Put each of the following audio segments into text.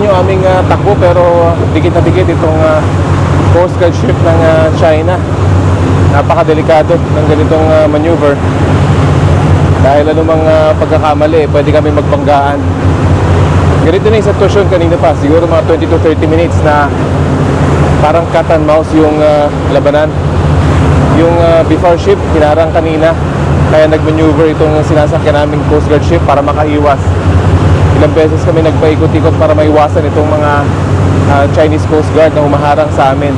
natin yung aming takbo, pero dikit na dikit itong Coast Guard ship ng China. Napakadelikado ng ganitong maneuver. Dahil anumang pagkakamali, pwede kami magbanggaan. Ganito na yung sitwasyon kanina pa. Siguro mga 20 to 30 minutes na parang cat and mouse yung labanan. Yung before ship, hinarang kanina. Kaya nag-maneuver itong sinasakyan naming Coast Guard ship para makaiwas. Ilang beses kami nagpaikot-ikot para maiwasan itong mga Chinese Coast Guard na humaharang sa amin.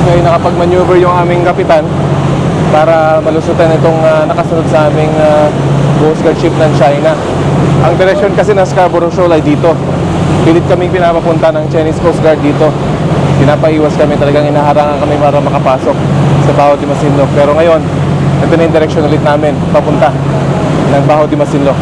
Ngayon nakapag-maneuver yung aming kapitan para malusutan itong nakasunod sa aming Coast Guard ship ng China. Ang direksyon kasi ng Scarborough Shoal ay dito. Pilit kaming pinapapunta ng Chinese Coast Guard dito. Pinapaiwas kami, talagang inaharangan kami para makapasok sa Baho de Masinloc. Pero ngayon, ito na yung direksyon ulit namin, papunta ng Baho de Masinloc.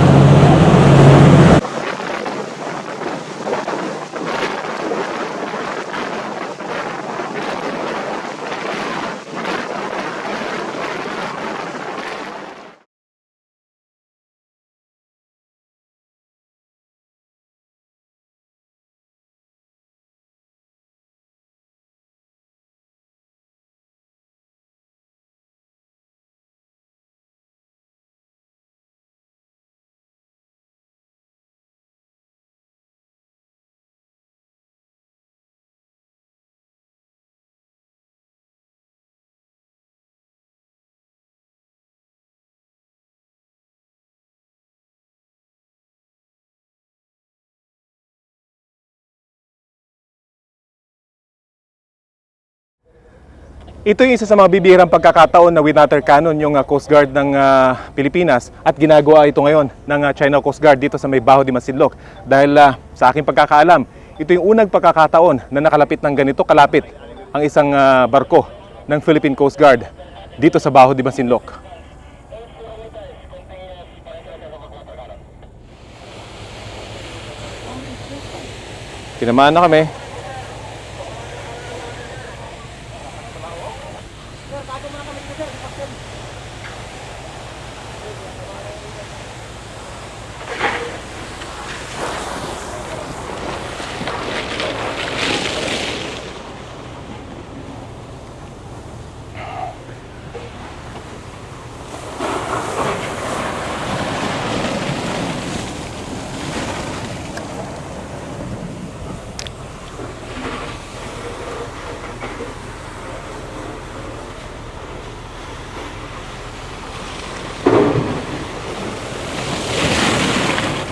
Ito yung isa sa mga bibihirang pagkakataon na with water cannon yung Coast Guard ng Pilipinas, at ginagawa ito ngayon ng China Coast Guard dito sa may Baho de Masinloc. Dahil sa aking pagkakaalam, ito yung unang pagkakataon na nakalapit ng ganito kalapit ang isang barko ng Philippine Coast Guard dito sa Baho de Masinloc. Tinamaan na kami.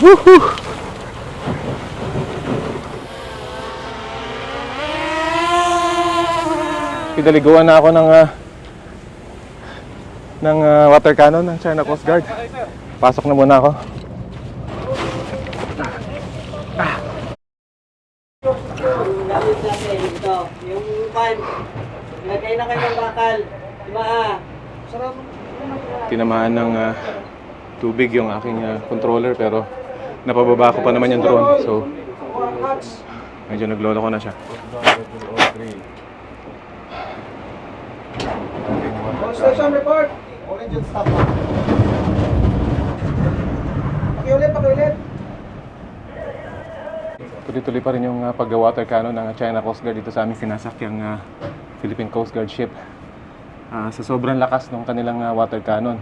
Woohoo! Pinaliguan na ako ng water cannon ng China Coast Guard. Pasok na muna ako. Ito, yung pan, lagay na kayo ng bakal. Tinamaan ng tubig yung aking controller, pero napababa ko pa naman yung drone. So medyo naglolo ko na siya. Station report. Orange stop. Pakiulit. Tuloy-tuloy pa rin yung pag-water cannon ng China Coast Guard dito sa aming sinasakyang Philippine Coast Guard ship. Sa sobrang lakas ng kanilang water cannon,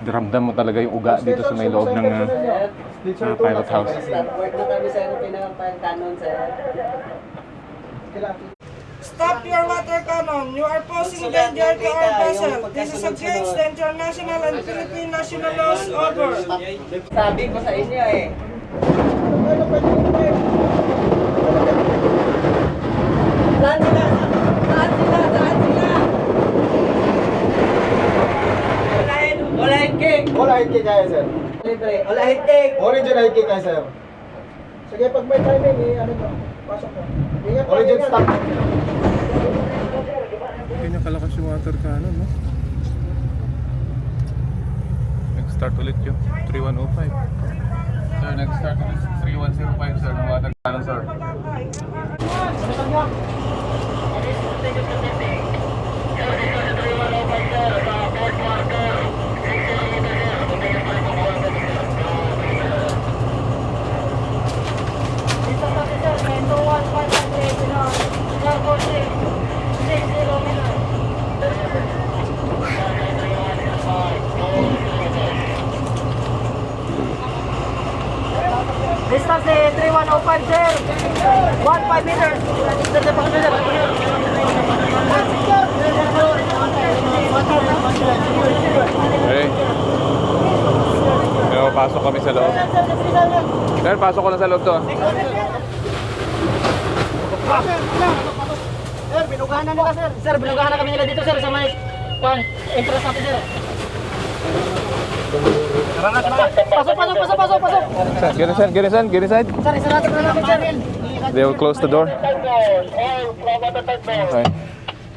ramdam mo talaga yung uga dito sa may loob ng pilot house. Work na kami sa pinaka-fire cannon, sir. Stop your water cannon. You are posing danger to our vessel. This is against the international and Philippine national laws. Over. Sabi ko sa inyo eh. Saan sila? Saan sila? Wala hiking. Wala hiking kaya, sir. Libre. Wala hiking. Origin hiking kaya, sir. Sige, pag may timing, ano to? Pasok na. Ingat. Origin stop. Ganyan kalakas yung water cannon, no? Nag-start ulit yung 3105. Sir, nag-start ulit 3105, sir, ng water cannon, sir. Distance 3105, sir. 15 meters. Sir, Okay. Pero pasok kami sa loob. Sir, pasok ko na sa loob to. Sir, binugahan na nila, sir. Sir, binugahan na kami nila dito, sir, sa may entrance natin, sir. Pasok. Get inside. Sir, isa natin na namin, sir. They will close the door. Okay.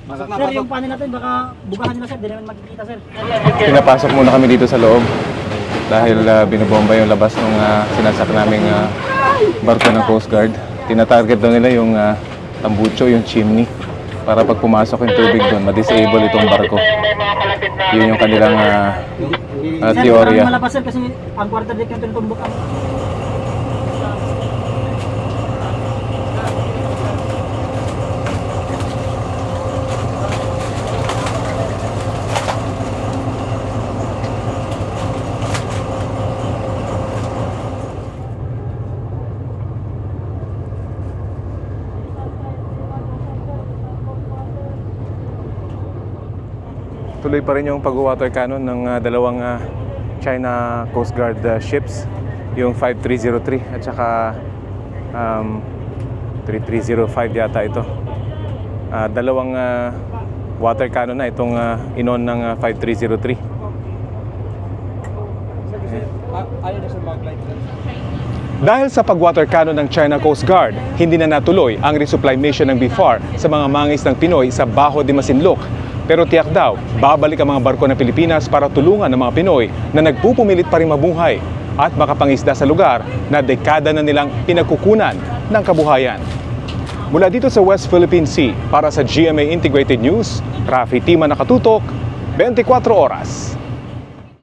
Sir, yung panin natin, baka bugahan nila, sir. Di naman makikita, sir. Pinapasok muna kami dito sa loob dahil binobomba yung labas ng sinasak naming barko ng Coast Guard. Tinatarget daw nila yung tambucho, yung chimney, para pag pumasok yung tubig doon, ma-disable itong barko. Yun yung kanilang teorya. Sir, malabas, sir, kasi ang quarter deck yung tumbok. Tuloy pa rin yung pag-water cannon ng dalawang China Coast Guard ships, yung 5303 at saka 3305 yata ito. Dalawang water cannon na itong inon ng 5303. Dahil sa pag-water cannon ng China Coast Guard, hindi na natuloy ang resupply mission ng BFAR sa mga mangis ng Pinoy sa Bajo de Masinloc. Pero tiyak daw, babalik ang mga barko ng Pilipinas para tulungan ang mga Pinoy na nagpupumilit pa rin mabuhay at makapangisda sa lugar na dekada na nilang pinagkukunan ng kabuhayan. Mula dito sa West Philippine Sea, para sa GMA Integrated News, Rafi Tima nakatutok, 24 oras.